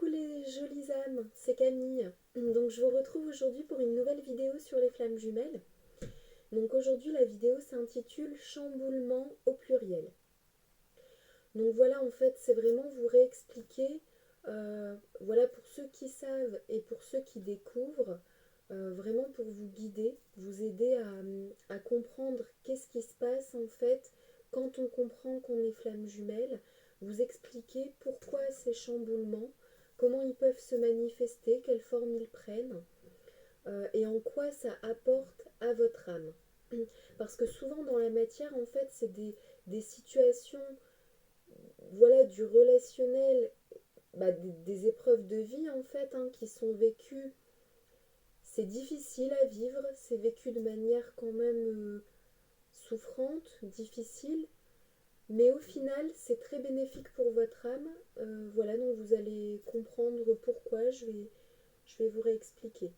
Coucou les jolies âmes, c'est Camille. Donc je vous retrouve aujourd'hui pour une nouvelle vidéo sur les flammes jumelles. Donc aujourd'hui la vidéo s'intitule Chamboulement au pluriel. Donc voilà, en fait c'est vraiment vous réexpliquer, voilà, pour ceux qui savent et pour ceux qui découvrent, vraiment pour vous guider, vous aider à comprendre qu'est-ce qui se passe en fait quand on comprend qu'on est flamme jumelle, vous expliquer pourquoi ces chamboulements, comment ils peuvent se manifester, quelle forme ils prennent, et en quoi ça apporte à votre âme. Parce que souvent dans la matière, en fait, c'est des situations, voilà, du relationnel, des épreuves de vie, en fait, hein, qui sont vécues. C'est difficile à vivre, c'est vécu de manière quand même souffrante, difficile, mais au final, c'est très bénéfique pour votre âme. Voilà, donc vous allez comprendre pourquoi, je vais vous réexpliquer.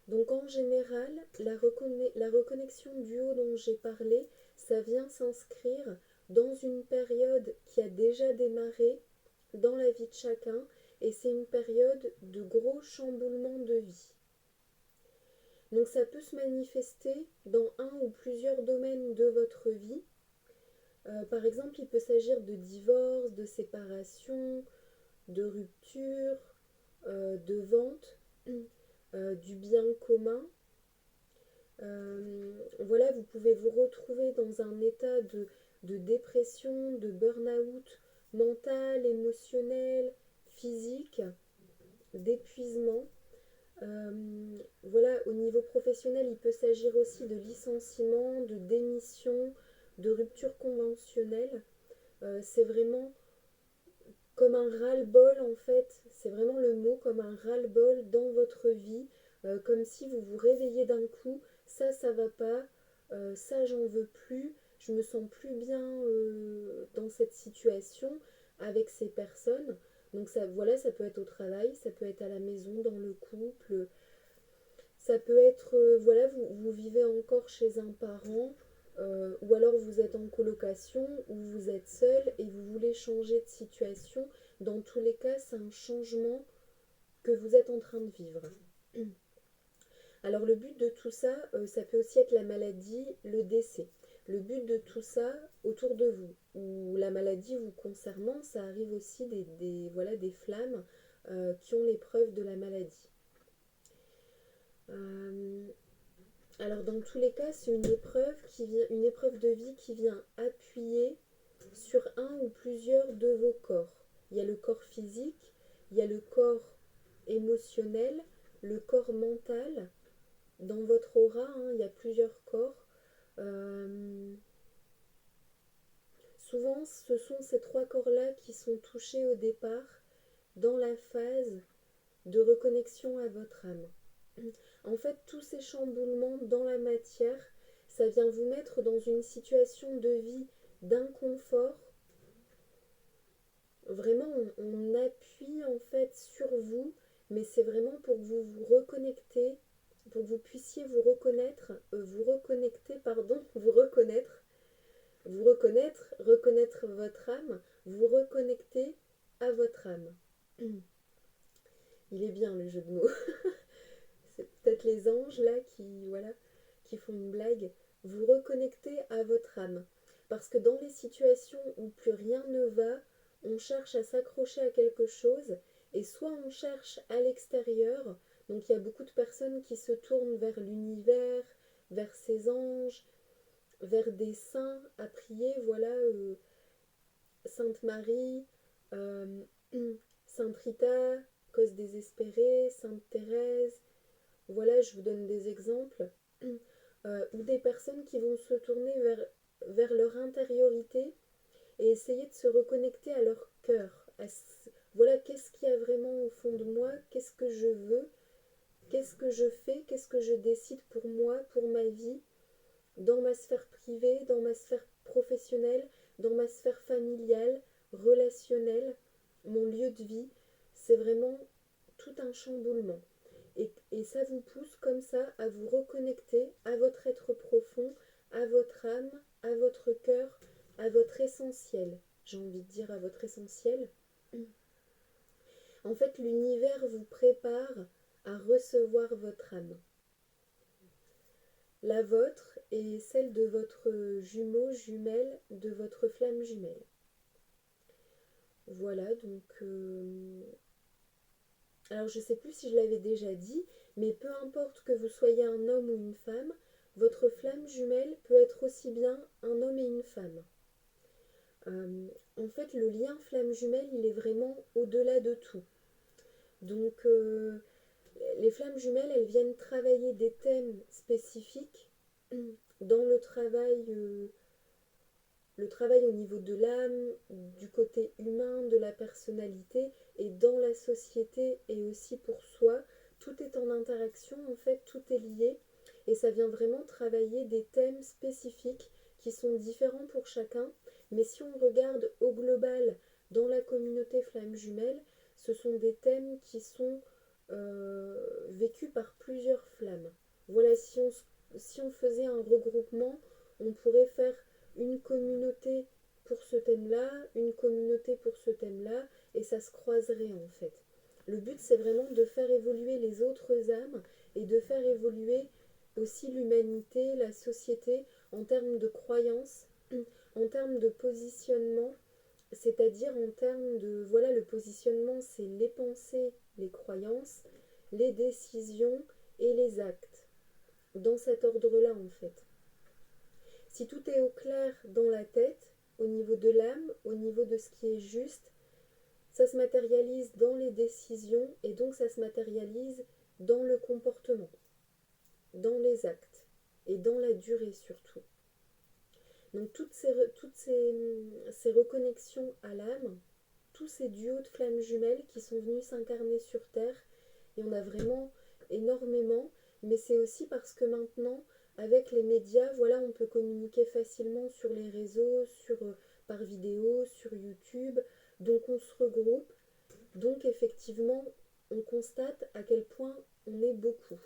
Donc en général, la reconnexion du haut dont j'ai parlé, ça vient s'inscrire dans une période qui a déjà démarré dans la vie de chacun, et c'est une période de gros chamboulement de vie. Donc ça peut se manifester dans un ou plusieurs domaines de votre vie. Par exemple, il peut s'agir de divorce, de séparation, de rupture, de vente, du bien commun. Voilà, vous pouvez vous retrouver dans un état de dépression, de burn-out mental, émotionnel, physique, d'épuisement. Voilà, au niveau professionnel, il peut s'agir aussi de licenciement, de démission, de rupture conventionnelle. C'est vraiment comme un ras-le-bol en fait, c'est vraiment le mot, comme un ras-le-bol dans votre vie, comme si vous vous réveillez d'un coup, ça va pas, ça j'en veux plus, je me sens plus bien dans cette situation avec ces personnes. Donc ça, voilà, ça peut être au travail, ça peut être à la maison, dans le couple, ça peut être, voilà, vous vivez encore chez un parent, ou alors vous êtes en colocation, ou vous êtes seul et vous voulez changer de situation. Dans tous les cas, c'est un changement que vous êtes en train de vivre. Alors le but de tout ça, ça peut aussi être la maladie, le décès. Le but de tout ça autour de vous, ou la maladie vous concernant, ça arrive aussi voilà, des flammes qui ont l'épreuve de la maladie. Euh, Alors dans tous les cas, c'est une épreuve de vie qui vient appuyer sur un ou plusieurs de vos corps. Il y a le corps physique, il y a le corps émotionnel, le corps mental. Dans votre aura, hein, il y a plusieurs corps. Euh, Souvent, ce sont ces trois corps-là qui sont touchés au départ dans la phase de reconnexion à votre âme. En fait, tous ces chamboulements dans la matière, ça vient vous mettre dans une situation de vie d'inconfort. Vraiment, on appuie en fait sur vous, mais c'est vraiment pour que vous vous reconnectez, pour que vous puissiez vous reconnaître, vous reconnecter, pardon, vous reconnaître, reconnaître votre âme, vous reconnecter à votre âme. Il est bien le jeu de mots. C'est peut-être les anges là qui, voilà, qui font une blague. Vous reconnectez à votre âme. Parce que dans les situations où plus rien ne va, on cherche à s'accrocher à quelque chose, et soit on cherche à l'extérieur, donc il y a beaucoup de personnes qui se tournent vers l'univers, vers ses anges, vers des saints à prier, voilà, Sainte Marie, euh, Sainte Rita, Cause désespérée, Sainte Thérèse. Voilà, je vous donne des exemples. Ou des personnes qui vont se tourner vers leur intériorité et essayer de se reconnecter à leur cœur. Voilà, qu'est-ce qu'il y a vraiment au fond de moi, qu'est-ce que je veux, qu'est-ce que je fais, qu'est-ce que je décide pour moi, pour ma vie, dans ma sphère privée, dans ma sphère professionnelle, dans ma sphère familiale, relationnelle, mon lieu de vie. C'est vraiment tout un chamboulement. Et ça vous pousse comme ça à vous reconnecter à votre être profond, à votre âme, à votre cœur, à votre essentiel. J'ai envie de dire à votre essentiel. En fait, l'univers vous prépare à recevoir votre âme. La vôtre et celle de votre jumeau, jumelle, de votre flamme jumelle. Voilà, donc... Alors je ne sais plus si je l'avais déjà dit, mais peu importe que vous soyez un homme ou une femme, votre flamme jumelle peut être aussi bien un homme et une femme. En fait, le lien flamme jumelle, il est vraiment au-delà de tout. Donc, les flammes jumelles, elles viennent travailler des thèmes spécifiques dans le travail au niveau de l'âme, du côté humain, de la personnalité, et dans la société et aussi pour soi. Tout est en interaction, en fait, tout est lié, et ça vient vraiment travailler des thèmes spécifiques qui sont différents pour chacun. Mais si on regarde au global dans la communauté flamme jumelle, ce sont des thèmes qui sont vécus par plusieurs flammes. Voilà, si on faisait un regroupement, on pourrait faire une communauté pour ce thème-là, une communauté pour ce thème-là, et ça se croiserait en fait. Le but, c'est vraiment de faire évoluer les autres âmes et de faire évoluer aussi l'humanité, la société, en termes de croyances, en termes de positionnement, c'est-à-dire en termes de... Voilà, le positionnement, c'est les pensées, les croyances, les décisions et les actes. Dans cet ordre-là, en fait. Si tout est au clair dans la tête, au niveau de l'âme, au niveau de ce qui est juste, ça se matérialise dans les décisions et donc ça se matérialise dans le comportement, dans les actes et dans la durée surtout. Donc ces reconnexions à l'âme, tous ces duos de flammes jumelles qui sont venus s'incarner sur Terre, il y en a vraiment énormément, mais c'est aussi parce que maintenant, avec les médias, voilà, on peut communiquer facilement sur les réseaux, par vidéo, sur YouTube, donc on se regroupe, donc effectivement, on constate à quel point on est beaucoup.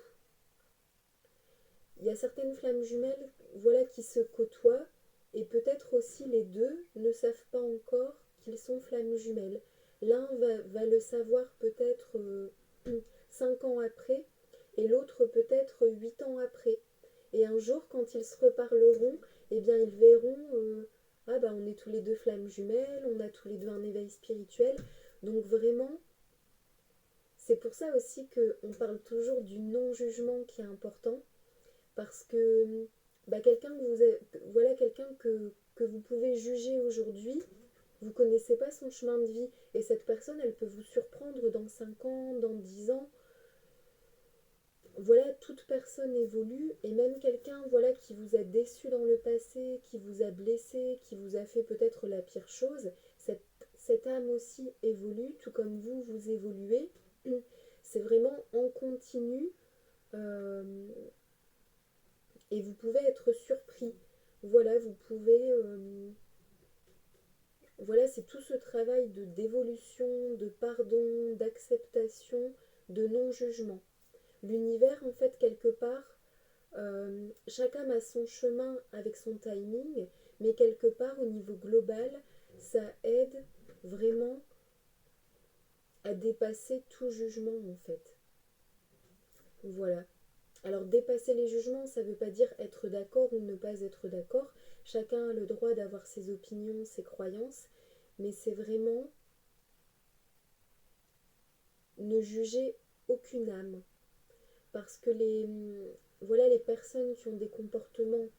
Il y a certaines flammes jumelles, voilà, qui se côtoient, et peut-être aussi les deux ne savent pas encore qu'ils sont flammes jumelles. L'un va le savoir peut-être 5 ans après, et l'autre peut-être 8 ans après. Et un jour, quand ils se reparleront, eh bien ils verront ah bah on est tous les deux flammes jumelles, on a tous les deux un éveil spirituel. Donc vraiment, c'est pour ça aussi qu'on parle toujours du non-jugement qui est important, parce que bah, quelqu'un que vous pouvez juger aujourd'hui, vous ne connaissez pas son chemin de vie, et cette personne, elle peut vous surprendre dans 5 ans, dans 10 ans. Voilà, toute personne évolue, et même quelqu'un, voilà, qui vous a déçu dans le passé, qui vous a blessé, qui vous a fait peut-être la pire chose, cette âme aussi évolue, tout comme vous évoluez. C'est vraiment en continu, euh, et vous pouvez être surpris. Voilà, vous pouvez... voilà, c'est tout ce travail d'évolution, de pardon, d'acceptation, de non-jugement. L'univers, en fait, quelque part, chaque âme a son chemin avec son timing, mais quelque part, au niveau global, ça aide vraiment à dépasser tout jugement, en fait. Voilà. Alors, dépasser les jugements, ça ne veut pas dire être d'accord ou ne pas être d'accord. Chacun a le droit d'avoir ses opinions, ses croyances, mais c'est vraiment ne juger aucune âme. Parce que voilà, les personnes qui ont des comportements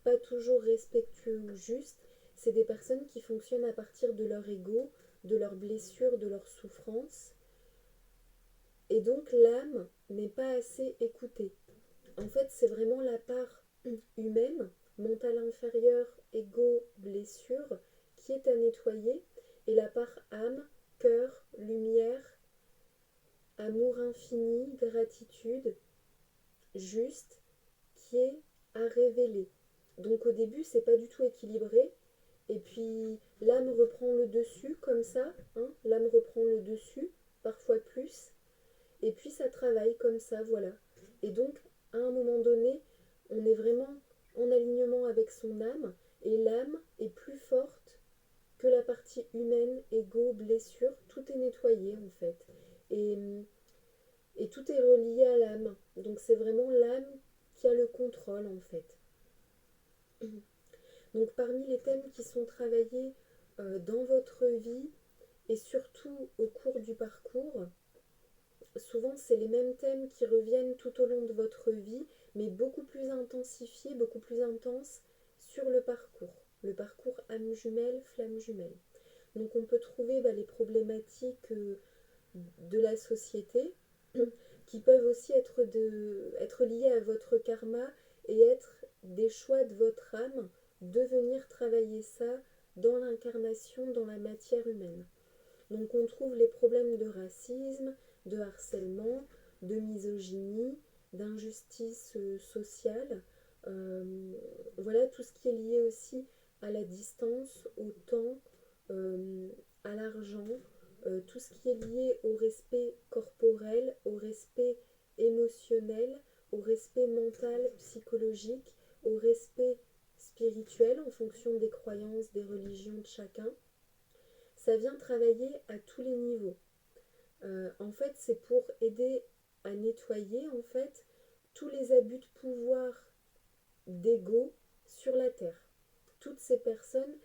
pas toujours respectueux ou justes, c'est des personnes qui fonctionnent à partir de leur ego, de leurs blessures, de leurs souffrances. Et donc l'âme n'est pas assez écoutée. En fait, c'est vraiment la part humaine, mental inférieur, ego, blessure, qui est à nettoyer, et la part âme, cœur, lumière, amour infini, gratitude, juste, qui est à révéler. Donc au début, c'est pas du tout équilibré, et puis l'âme reprend le dessus comme ça, hein, l'âme reprend le dessus, parfois plus, et puis ça travaille comme ça, voilà. Et donc, à un moment donné, on est vraiment en alignement avec son âme, et l'âme est plus forte que la partie humaine, ego, blessure, tout est nettoyé en fait. Et, et tout est relié à l'âme. Donc c'est vraiment l'âme qui a le contrôle en fait. Donc parmi les thèmes qui sont travaillés dans votre vie et surtout au cours du parcours, souvent c'est les mêmes thèmes qui reviennent tout au long de votre vie, mais beaucoup plus intensifiés, beaucoup plus intenses sur le parcours âme jumelle, flamme jumelle. Donc on peut trouver les problématiques de la société qui peuvent aussi être liées à votre karma et être des choix de votre âme de venir travailler ça dans l'incarnation, dans la matière humaine. Donc on trouve les problèmes de racisme, de harcèlement, de misogynie, d'injustice sociale. Voilà tout ce qui est lié aussi à la distance, au temps, euh, à l'argent, tout ce qui est lié au respect corporel, au respect émotionnel, au respect mental, psychologique, au respect spirituel en fonction des croyances, des religions de chacun. Ça vient travailler à tous les niveaux. En fait, c'est pour aider à nettoyer en fait tous les abus de pouvoir d'ego sur la Terre. Toutes ces personnes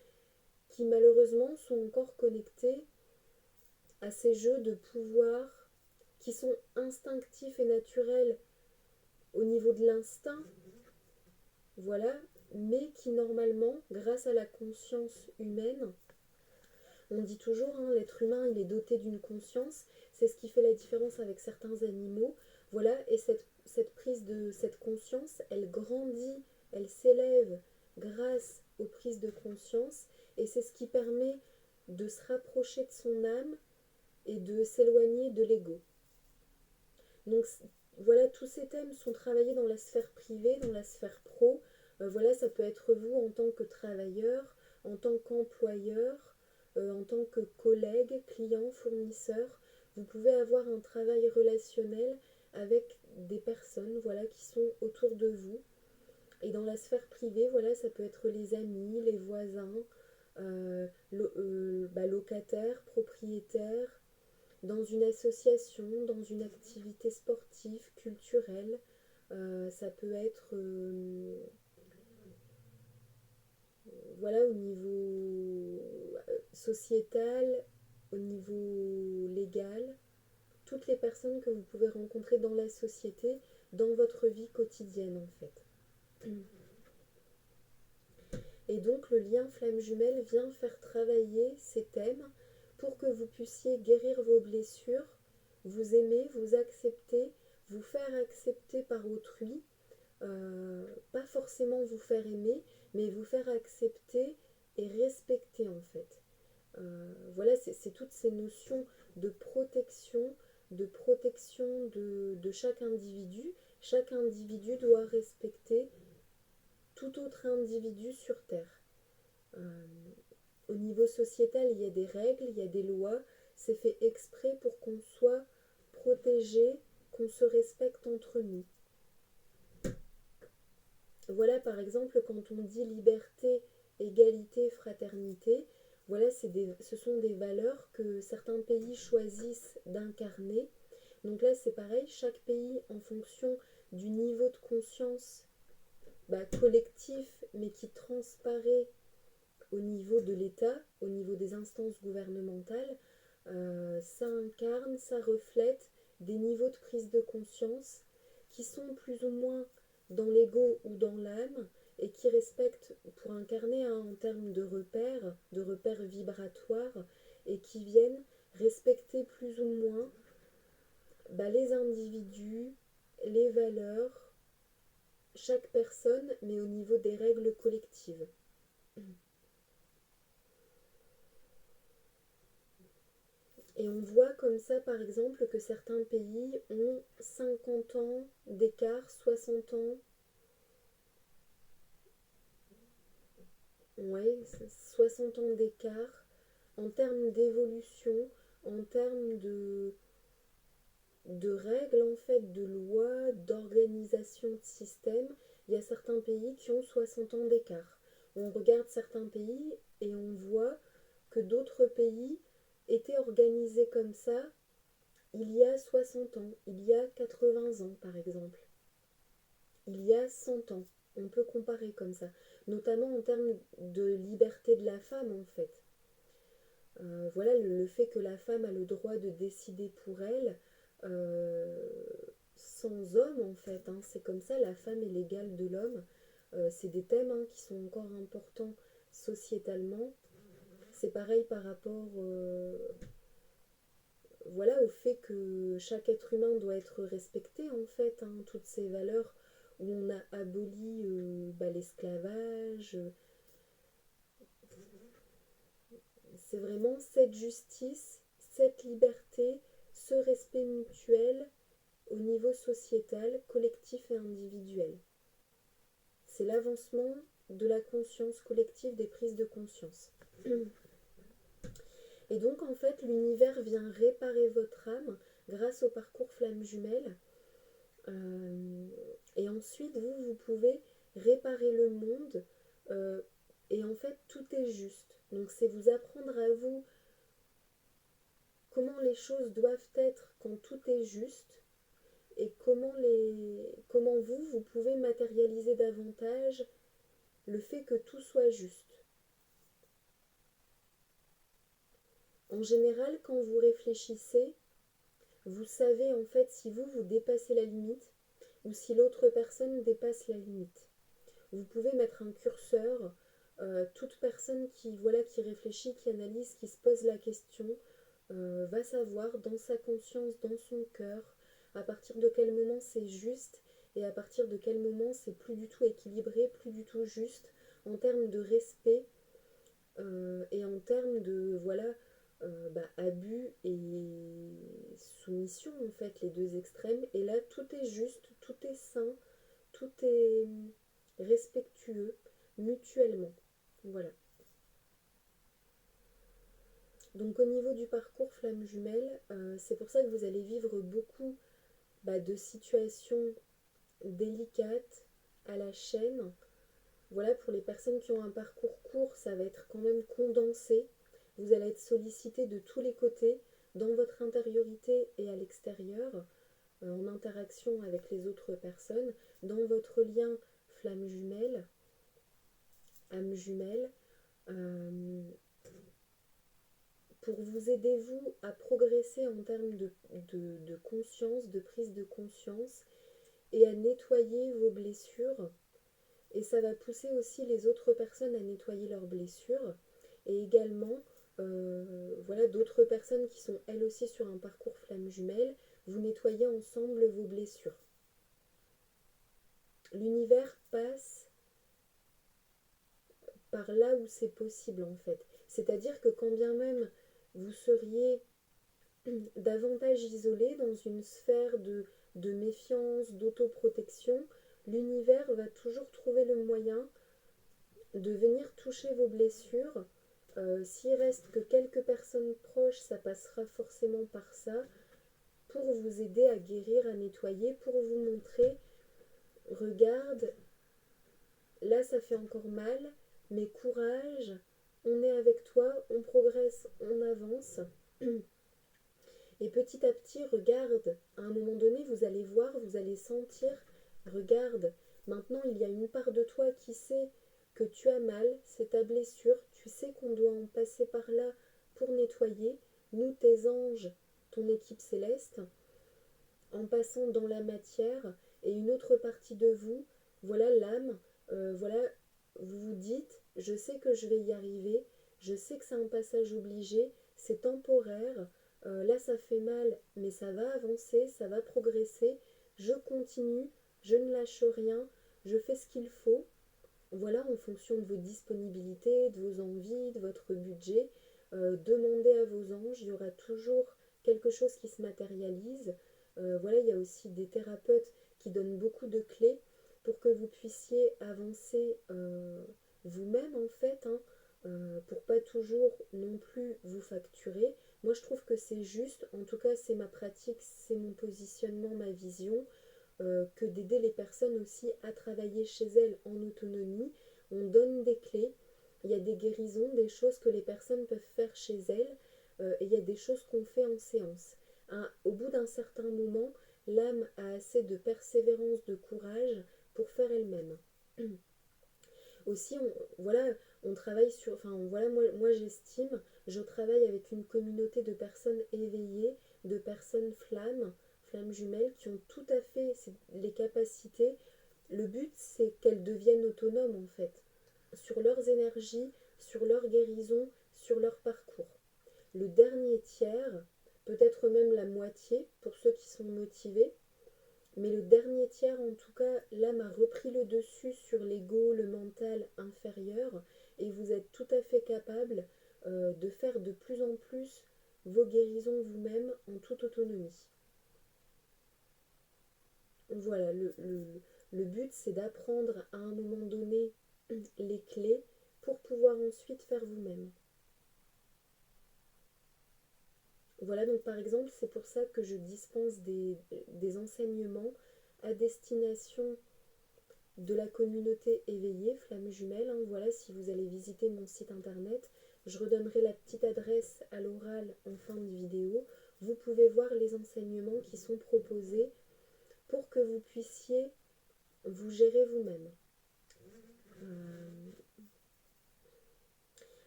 qui malheureusement sont encore connectées à ces jeux de pouvoir qui sont instinctifs et naturels au niveau de l'instinct, voilà, mais qui normalement, grâce à la conscience humaine, on dit toujours, l'être humain, il est doté d'une conscience, c'est ce qui fait la différence avec certains animaux, voilà, et cette prise de cette conscience, elle grandit, elle s'élève grâce aux prises de conscience, et c'est ce qui permet de se rapprocher de son âme et de s'éloigner de l'ego. Donc voilà, tous ces thèmes sont travaillés dans la sphère privée, dans la sphère pro. Voilà, ça peut être vous en tant que travailleur, en tant qu'employeur, en tant que collègue, client, fournisseur. Vous pouvez avoir un travail relationnel avec des personnes voilà, qui sont autour de vous. Et dans la sphère privée, voilà, ça peut être les amis, les voisins, locataires, propriétaires, dans une association, dans une activité sportive, culturelle. Ça peut être voilà, au niveau sociétal, au niveau légal, toutes les personnes que vous pouvez rencontrer dans la société, dans votre vie quotidienne en fait. Et donc le lien flamme jumelle vient faire travailler ces thèmes pour que vous puissiez guérir vos blessures, vous aimer, vous accepter, vous faire accepter par autrui, pas forcément vous faire aimer, mais vous faire accepter et respecter en fait. Voilà, c'est toutes ces notions de protection de chaque individu. Chaque individu doit respecter tout autre individu sur Terre. Euh, Au niveau sociétal, il y a des règles, il y a des lois. C'est fait exprès pour qu'on soit protégé, qu'on se respecte entre nous. Voilà, par exemple, quand on dit liberté, égalité, fraternité, voilà, ce sont des valeurs que certains pays choisissent d'incarner. Donc là, c'est pareil, chaque pays, en fonction du niveau de conscience collectif, mais qui transparaît au niveau de l'État, au niveau des instances gouvernementales, ça incarne, ça reflète des niveaux de prise de conscience qui sont plus ou moins dans l'ego ou dans l'âme et qui respectent, pour incarner en termes de repères vibratoires, et qui viennent respecter plus ou moins les individus, les valeurs, chaque personne, mais au niveau des règles collectives. Et on voit comme ça, par exemple, que certains pays ont 50 ans d'écart, 60 ans, ouais, 60 ans d'écart en termes d'évolution, en termes de règles, en fait, de lois, d'organisation de système. Il y a certains pays qui ont 60 ans d'écart. On regarde certains pays et on voit que d'autres pays étaient organisés comme ça il y a 60 ans, il y a 80 ans par exemple, il y a 100 ans. On peut comparer comme ça, notamment en termes de liberté de la femme en fait. Voilà, le fait que la femme a le droit de décider pour elle, euh, sans homme en fait, hein, c'est comme ça, la femme est l'égale de l'homme. C'est des thèmes hein, qui sont encore importants sociétalement. C'est pareil par rapport voilà, au fait que chaque être humain doit être respecté en fait, hein, toutes ces valeurs où on a aboli l'esclavage. C'est vraiment cette justice, cette liberté, ce respect mutuel au niveau sociétal, collectif et individuel. C'est l'avancement de la conscience collective, des prises de conscience. Et donc en fait l'univers vient réparer votre âme grâce au parcours flamme jumelle. Et ensuite vous pouvez réparer le monde. euh, et en fait tout est juste. Donc c'est vous apprendre à vous comment les choses doivent être quand tout est juste et comment vous pouvez matérialiser davantage le fait que tout soit juste. En général, quand vous réfléchissez, vous savez en fait si vous dépassez la limite ou si l'autre personne dépasse la limite. Vous pouvez mettre un curseur, toute personne qui réfléchit, qui analyse, qui se pose la question, va savoir dans sa conscience, dans son cœur, à partir de quel moment c'est juste et à partir de quel moment c'est plus du tout équilibré, plus du tout juste en termes de respect et en termes de abus et soumission en fait, les deux extrêmes. Et là tout est juste, tout est sain, tout est respectueux mutuellement. Voilà. Donc au niveau du parcours flamme jumelle, c'est pour ça que vous allez vivre beaucoup de situations délicates à la chaîne. Voilà, pour les personnes qui ont un parcours court, ça va être quand même condensé. Vous allez être sollicité de tous les côtés, dans votre intériorité et à l'extérieur, en interaction avec les autres personnes, dans votre lien flamme jumelle, âme jumelle, euh, pour vous aider, vous, à progresser en termes de conscience, de prise de conscience, et à nettoyer vos blessures. Et ça va pousser aussi les autres personnes à nettoyer leurs blessures. Et également, voilà, d'autres personnes qui sont elles aussi sur un parcours flamme jumelle, vous nettoyez ensemble vos blessures. L'univers passe par là où c'est possible en fait. C'est-à-dire que quand bien même vous seriez davantage isolé dans une sphère de méfiance, d'autoprotection, l'univers va toujours trouver le moyen de venir toucher vos blessures. S'il reste que quelques personnes proches, ça passera forcément par ça, pour vous aider à guérir, à nettoyer, pour vous montrer, regarde, là ça fait encore mal, mais courage, on est avec toi, on progresse, on avance. Et petit à petit, regarde, à un moment donné, vous allez voir, vous allez sentir, regarde, maintenant il y a une part de toi qui sait que tu as mal, c'est ta blessure, tu sais qu'on doit en passer par là pour nettoyer, nous tes anges, ton équipe céleste, en passant dans la matière, et une autre partie de vous, voilà l'âme, voilà, vous vous dites, je sais que je vais y arriver, je sais que c'est un passage obligé, c'est temporaire, là ça fait mal, mais ça va avancer, ça va progresser, je continue, je ne lâche rien, je fais ce qu'il faut, voilà, en fonction de vos disponibilités, de vos envies, de votre budget, demandez à vos anges, il y aura toujours quelque chose qui se matérialise. Voilà, il y a aussi des thérapeutes qui donnent beaucoup de clés pour que vous puissiez avancer vous-même en fait, hein, pour pas toujours non plus vous facturer. Moi je trouve que c'est juste, en tout cas c'est ma pratique, c'est mon positionnement, ma vision, que d'aider les personnes aussi à travailler chez elles en autonomie. On donne des clés, il y a des guérisons, des choses que les personnes peuvent faire chez elles, et il y a des choses qu'on fait en séance. Au bout d'un certain moment, l'âme a assez de persévérance, de courage pour faire elle-même. Aussi, on travaille sur... Enfin, voilà, moi j'estime, je travaille avec une communauté de personnes éveillées, de personnes flammes jumelles, qui ont tout à fait les capacités. Le but, c'est qu'elles deviennent autonomes, en fait, sur leurs énergies, sur leur guérison, sur leur parcours. Le dernier tiers, peut-être même la moitié, pour ceux qui sont motivés, mais le dernier tiers, en tout cas, l'âme a repris le dessus sur l'ego, le mental inférieur, et vous êtes tout à fait capable de faire de plus en plus vos guérisons vous-même en toute autonomie. Voilà, le but, c'est d'apprendre à un moment donné les clés pour pouvoir ensuite faire vous-même. Voilà, donc par exemple, c'est pour ça que je dispense des enseignements à destination de la communauté éveillée, Flamme Jumelle. Voilà, si vous allez visiter mon site internet, je redonnerai la petite adresse à l'oral en fin de vidéo. Vous pouvez voir les enseignements qui sont proposés pour que vous puissiez vous gérer vous-même.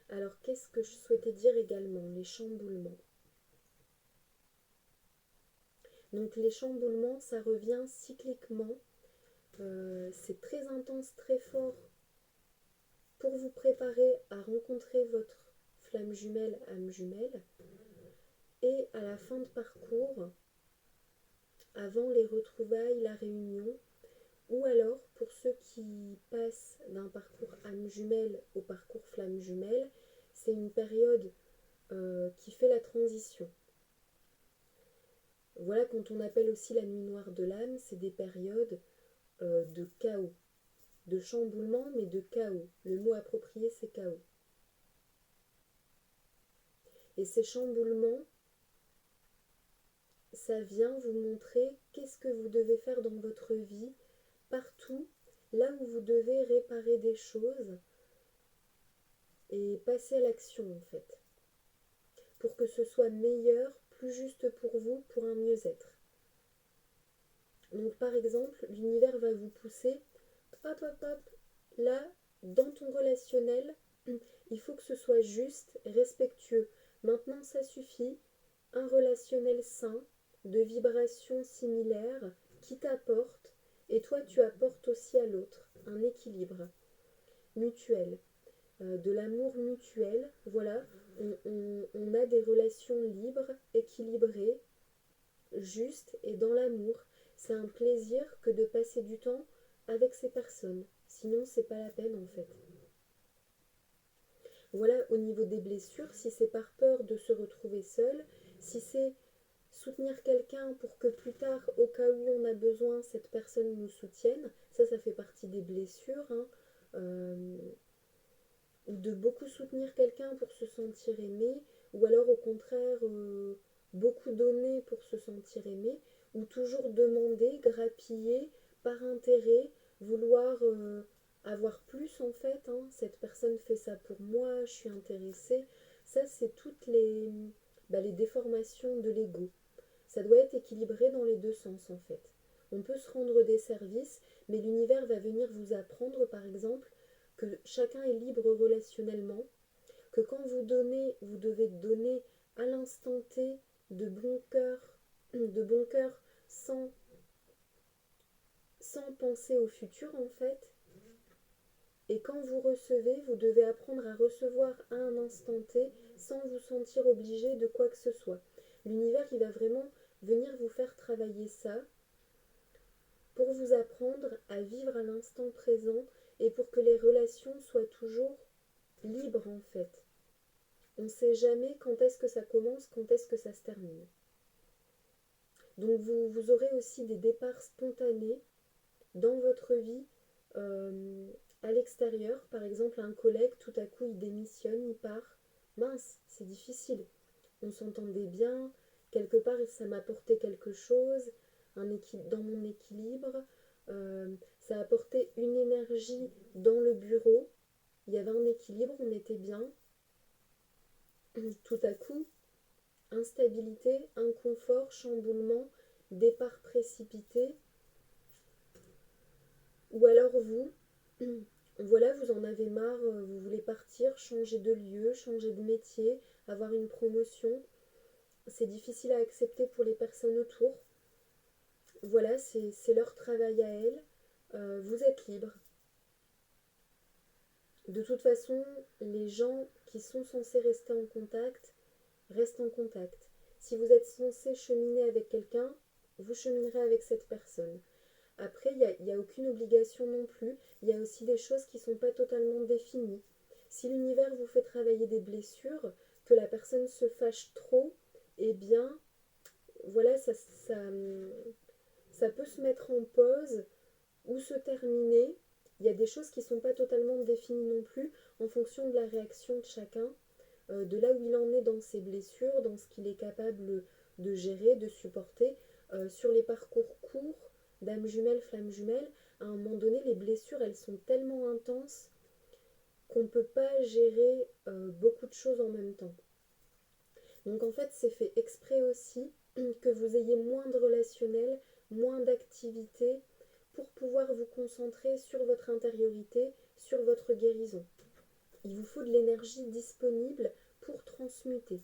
Alors, qu'est-ce que je souhaitais dire également? Les chamboulements. Donc, les chamboulements, ça revient cycliquement. C'est très intense, très fort pour vous préparer à rencontrer votre flamme jumelle, âme jumelle. Et à la fin de parcours, avant les retrouvailles, la réunion, ou alors pour ceux qui passent d'un parcours âme jumelle au parcours flamme jumelle, c'est une période qui fait la transition. Voilà, quand on appelle aussi la nuit noire de l'âme, c'est des périodes de chaos, de chamboulement, mais de chaos. Le mot approprié, c'est chaos. Et ces chamboulements, ça vient vous montrer qu'est-ce que vous devez faire dans votre vie, partout, là où vous devez réparer des choses et passer à l'action en fait, pour que ce soit meilleur, plus juste pour vous, pour un mieux-être. Donc par exemple, l'univers va vous pousser, hop hop hop, là, dans ton relationnel, il faut que ce soit juste, respectueux. Maintenant ça suffit, un relationnel sain, de vibrations similaires, qui t'apporte, et toi tu apportes aussi à l'autre, un équilibre mutuel, de l'amour mutuel, voilà, on a des relations libres, équilibrées, justes et dans l'amour. C'est un plaisir que de passer du temps avec ces personnes, sinon c'est pas la peine en fait. Voilà, au niveau des blessures, si c'est par peur de se retrouver seul, si c'est soutenir quelqu'un pour que plus tard, au cas où on a besoin, cette personne nous soutienne, ça fait partie des blessures, ou de beaucoup soutenir quelqu'un pour se sentir aimé, ou alors au contraire, beaucoup donner pour se sentir aimé, ou toujours demander, grappiller, par intérêt, vouloir avoir plus en fait, cette personne fait ça pour moi, je suis intéressée. Ça, c'est toutes les déformations de l'ego. Ça doit être équilibré dans les deux sens en fait. On peut se rendre des services, mais l'univers va venir vous apprendre par exemple que chacun est libre relationnellement, que quand vous donnez, vous devez donner à l'instant T de bon cœur sans penser au futur en fait. Et quand vous recevez, vous devez apprendre à recevoir à un instant T sans vous sentir obligé de quoi que ce soit. L'univers, il va vraiment venir vous faire travailler ça pour vous apprendre à vivre à l'instant présent et pour que les relations soient toujours libres en fait. On ne sait jamais quand est-ce que ça commence, quand est-ce que ça se termine. Donc vous aurez aussi des départs spontanés dans votre vie à l'extérieur. Par exemple, un collègue, tout à coup, il démissionne, il part. Mince, c'est difficile. On s'entendait bien, quelque part, ça m'apportait quelque chose dans mon équilibre. Ça apportait une énergie dans le bureau. il y avait un équilibre, on était bien. Tout à coup, instabilité, inconfort, chamboulement, départ précipité, ou alors vous, voilà, vous en avez marre, vous voulez partir, changer de lieu, changer de métier, avoir une promotion. C'est difficile à accepter pour les personnes autour. Voilà, c'est leur travail à elles. Vous êtes libre. De toute façon, les gens qui sont censés rester en contact restent en contact. Si vous êtes censé cheminer avec quelqu'un, vous cheminerez avec cette personne. Après, il n'y a aucune obligation non plus. Il y a aussi des choses qui ne sont pas totalement définies. Si l'univers vous fait travailler des blessures, que la personne se fâche trop, eh bien, voilà, ça peut se mettre en pause ou se terminer. Il y a des choses qui ne sont pas totalement définies non plus en fonction de la réaction de chacun, de là où il en est dans ses blessures, dans ce qu'il est capable de gérer, de supporter. Sur les parcours courts, d'âme jumelle, flamme jumelle, à un moment donné, les blessures, elles sont tellement intenses qu'on ne peut pas gérer beaucoup de choses en même temps. Donc en fait, c'est fait exprès aussi que vous ayez moins de relationnel, moins d'activité pour pouvoir vous concentrer sur votre intériorité, sur votre guérison. Il vous faut de l'énergie disponible pour transmuter.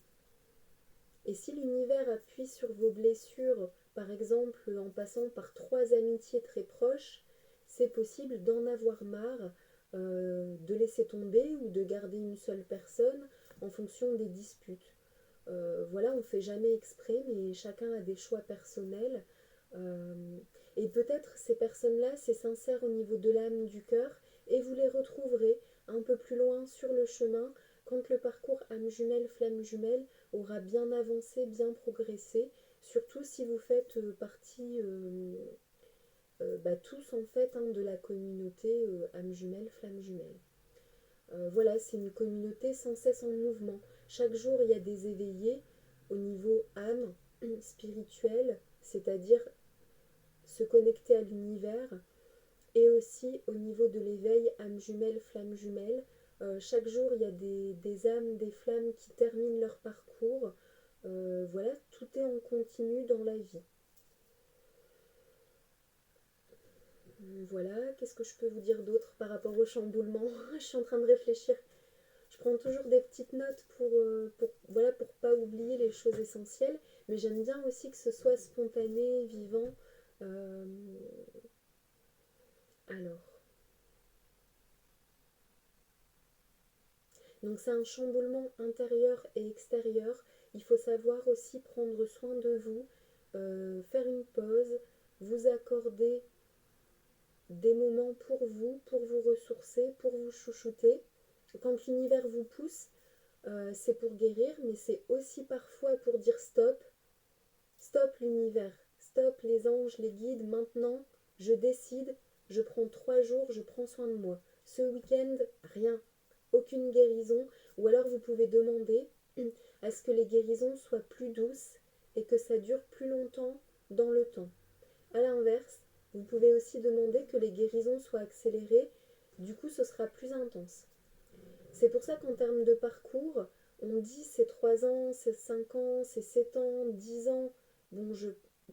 Et si l'univers appuie sur vos blessures, par exemple en passant par 3 amitiés très proches, c'est possible d'en avoir marre, de laisser tomber ou de garder une seule personne en fonction des disputes. Voilà, on ne fait jamais exprès, mais chacun a des choix personnels. Euh, et peut-être ces personnes-là, c'est sincère au niveau de l'âme, du cœur, et vous les retrouverez un peu plus loin sur le chemin quand le parcours âme jumelle, flamme jumelle aura bien avancé, bien progressé, surtout si vous faites partie tous en fait de la communauté âme jumelle, flamme jumelle. Voilà, c'est une communauté sans cesse en mouvement. Chaque jour, il y a des éveillés au niveau âme, spirituel, c'est-à-dire se connecter à l'univers, et aussi au niveau de l'éveil âme jumelle, flamme jumelle. Chaque jour, il y a des âmes, des flammes qui terminent leur parcours. Voilà, tout est en continu dans la vie. Voilà, qu'est-ce que je peux vous dire d'autre par rapport au chamboulement? Je suis en train de réfléchir. Je prends toujours des petites notes voilà, pour pas oublier les choses essentielles, mais j'aime bien aussi que ce soit spontané, vivant. Euh, alors, donc c'est un chamboulement intérieur et extérieur. Il faut savoir aussi prendre soin de vous, faire une pause, vous accorder des moments pour vous ressourcer, pour vous chouchouter. Quand l'univers vous pousse, c'est pour guérir, mais c'est aussi parfois pour dire stop. Stop l'univers, stop les anges, les guides, maintenant, je décide, je prends 3 jours, je prends soin de moi. Ce week-end, rien, aucune guérison, ou alors vous pouvez demander à ce que les guérisons soient plus douces et que ça dure plus longtemps dans le temps. A l'inverse, vous pouvez aussi demander que les guérisons soient accélérées, du coup ce sera plus intense. C'est pour ça qu'en termes de parcours, on dit c'est 3 ans, c'est 5 ans, c'est 7 ans, 10 ans. Bon,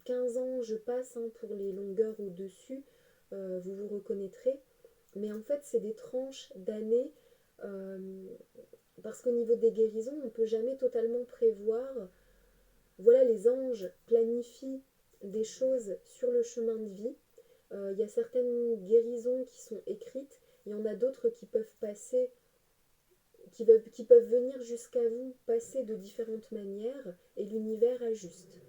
15 ans, je passe pour les longueurs au-dessus, vous vous reconnaîtrez. Mais en fait, c'est des tranches d'années, euh, parce qu'au niveau des guérisons, on ne peut jamais totalement prévoir. Voilà, les anges planifient des choses sur le chemin de vie. Il y a certaines guérisons qui sont écrites, il y en a d'autres qui peuvent passer qui peuvent venir jusqu'à vous, passer de différentes manières, et l'univers ajuste.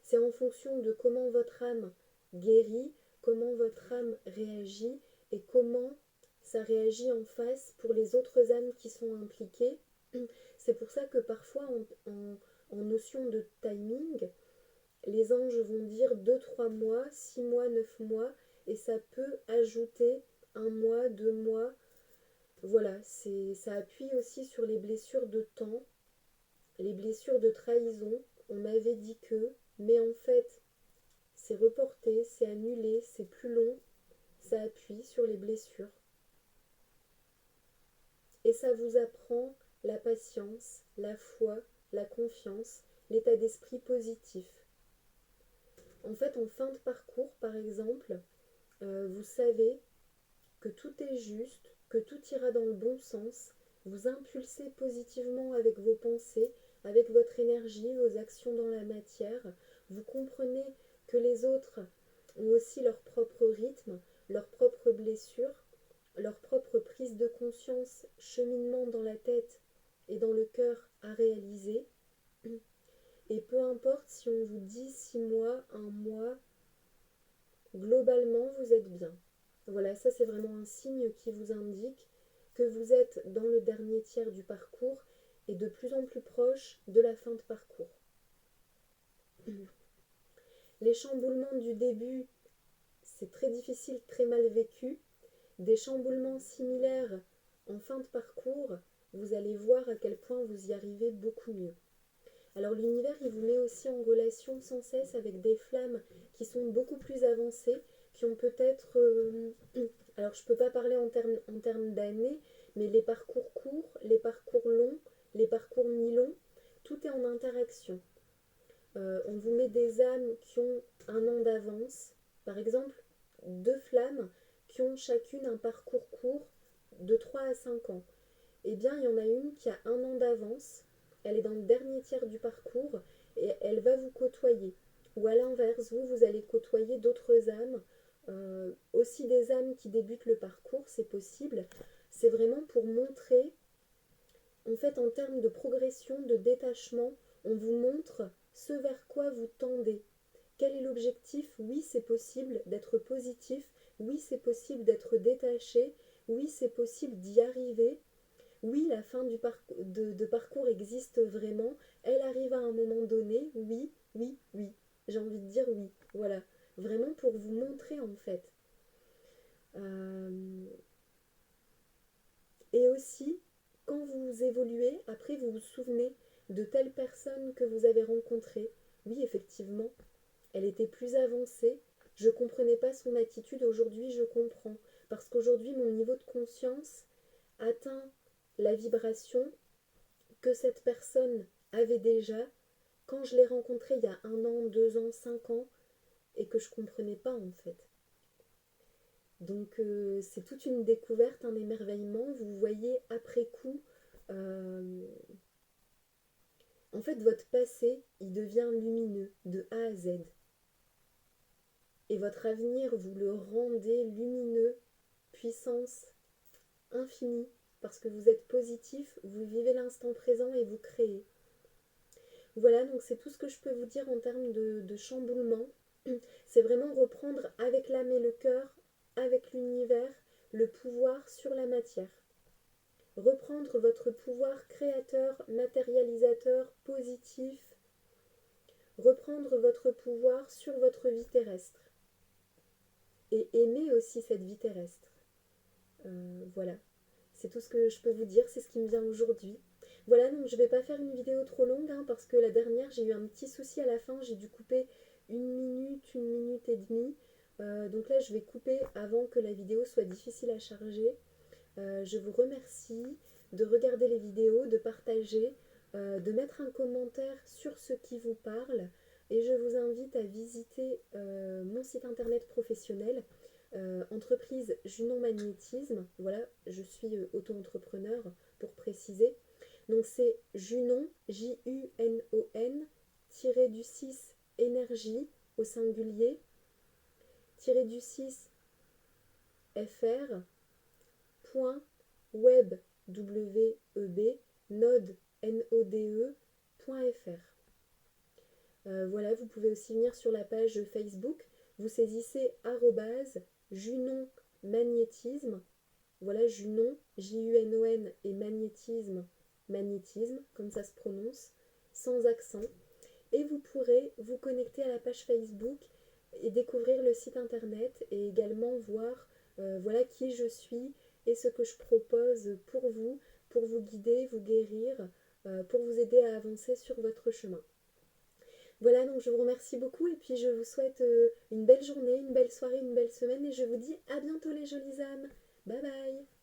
C'est en fonction de comment votre âme guérit, comment votre âme réagit, et comment ça réagit en face pour les autres âmes qui sont impliquées. C'est pour ça que parfois, en notion de timing, les anges vont dire 2, 3 mois, 6 mois, 9 mois, et ça peut ajouter 1 mois, 2 mois. Voilà, ça appuie aussi sur les blessures de temps, les blessures de trahison. On m'avait dit que, mais en fait, c'est reporté, c'est annulé, c'est plus long. Ça appuie sur les blessures. Et ça vous apprend la patience, la foi, la confiance, l'état d'esprit positif. En fait, en fin de parcours, par exemple, vous savez que tout est juste, que tout ira dans le bon sens, vous impulsez positivement avec vos pensées, avec votre énergie, vos actions dans la matière, vous comprenez que les autres ont aussi leur propre rythme, leurs propres blessures, leur propre prise de conscience, cheminement dans la tête et dans le cœur à réaliser. Et peu importe si on vous dit 6 mois, 1 mois, globalement vous êtes bien. Voilà, ça c'est vraiment un signe qui vous indique que vous êtes dans le dernier tiers du parcours et de plus en plus proche de la fin de parcours. Les chamboulements du début, c'est très difficile, très mal vécu. Des chamboulements similaires en fin de parcours, vous allez voir à quel point vous y arrivez beaucoup mieux. Alors l'univers, il vous met aussi en relation sans cesse avec des flammes qui sont beaucoup plus avancées, qui ont peut-être... alors je ne peux pas parler en termes d'années, mais les parcours courts, les parcours longs, les parcours mi-longs, tout est en interaction. On vous met des âmes qui ont 1 an d'avance, par exemple 2 flammes qui ont chacune un parcours court de 3 à 5 ans. Eh bien, il y en a une qui a 1 an d'avance, elle est dans le dernier tiers du parcours et elle va vous côtoyer. Ou à l'inverse, vous allez côtoyer d'autres âmes, aussi des âmes qui débutent le parcours, c'est possible. C'est vraiment pour montrer, en fait, en termes de progression, de détachement, on vous montre ce vers quoi vous tendez. Quel est l'objectif? Oui, c'est possible d'être positif, oui, c'est possible d'être détaché, oui, c'est possible d'y arriver. Oui, la fin de parcours existe vraiment, elle arrive à un moment donné, oui, oui, oui. J'ai envie de dire oui, voilà. Vraiment pour vous montrer en fait. Et aussi, quand vous évoluez, après vous vous souvenez de telle personne que vous avez rencontrée. Oui, effectivement, elle était plus avancée. Je ne comprenais pas son attitude, aujourd'hui je comprends. Parce qu'aujourd'hui, mon niveau de conscience atteint la vibration que cette personne avait déjà quand je l'ai rencontrée il y a 1 an, 2 ans, 5 ans, et que je ne comprenais pas en fait. Donc c'est toute une découverte, un émerveillement. Vous voyez après coup, en fait votre passé, il devient lumineux de A à Z. Et votre avenir, vous le rendez lumineux, puissance infinie, parce que vous êtes positif, vous vivez l'instant présent et vous créez. Voilà, donc c'est tout ce que je peux vous dire en termes de chamboulement. C'est vraiment reprendre avec l'âme et le cœur, avec l'univers, le pouvoir sur la matière. Reprendre votre pouvoir créateur, matérialisateur, positif. Reprendre votre pouvoir sur votre vie terrestre. Et aimer aussi cette vie terrestre. Voilà, c'est tout ce que je peux vous dire, c'est ce qui me vient aujourd'hui. Voilà, donc je ne vais pas faire une vidéo trop longue, parce que la dernière, j'ai eu un petit souci à la fin, j'ai dû couper 1 minute et demie. Donc là, je vais couper avant que la vidéo soit difficile à charger. Je vous remercie de regarder les vidéos, de partager, de mettre un commentaire sur ce qui vous parle. Et je vous invite à visiter mon site internet professionnel, entreprise Junon Magnétisme. Voilà, je suis auto-entrepreneur pour préciser. Donc c'est Junon, Junon, du 6 énergie au singulier, du 6 fr.web, node, node.fr. Voilà, vous pouvez aussi venir sur la page Facebook, vous saisissez @Junon magnétisme. Voilà, Junon, Junon et magnétisme, comme ça se prononce, sans accent. Et vous pourrez vous connecter à la page Facebook et découvrir le site internet et également voir voilà qui je suis et ce que je propose pour vous guider, vous guérir, pour vous aider à avancer sur votre chemin. Voilà, donc je vous remercie beaucoup et puis je vous souhaite une belle journée, une belle soirée, une belle semaine et je vous dis à bientôt les jolies âmes. Bye bye.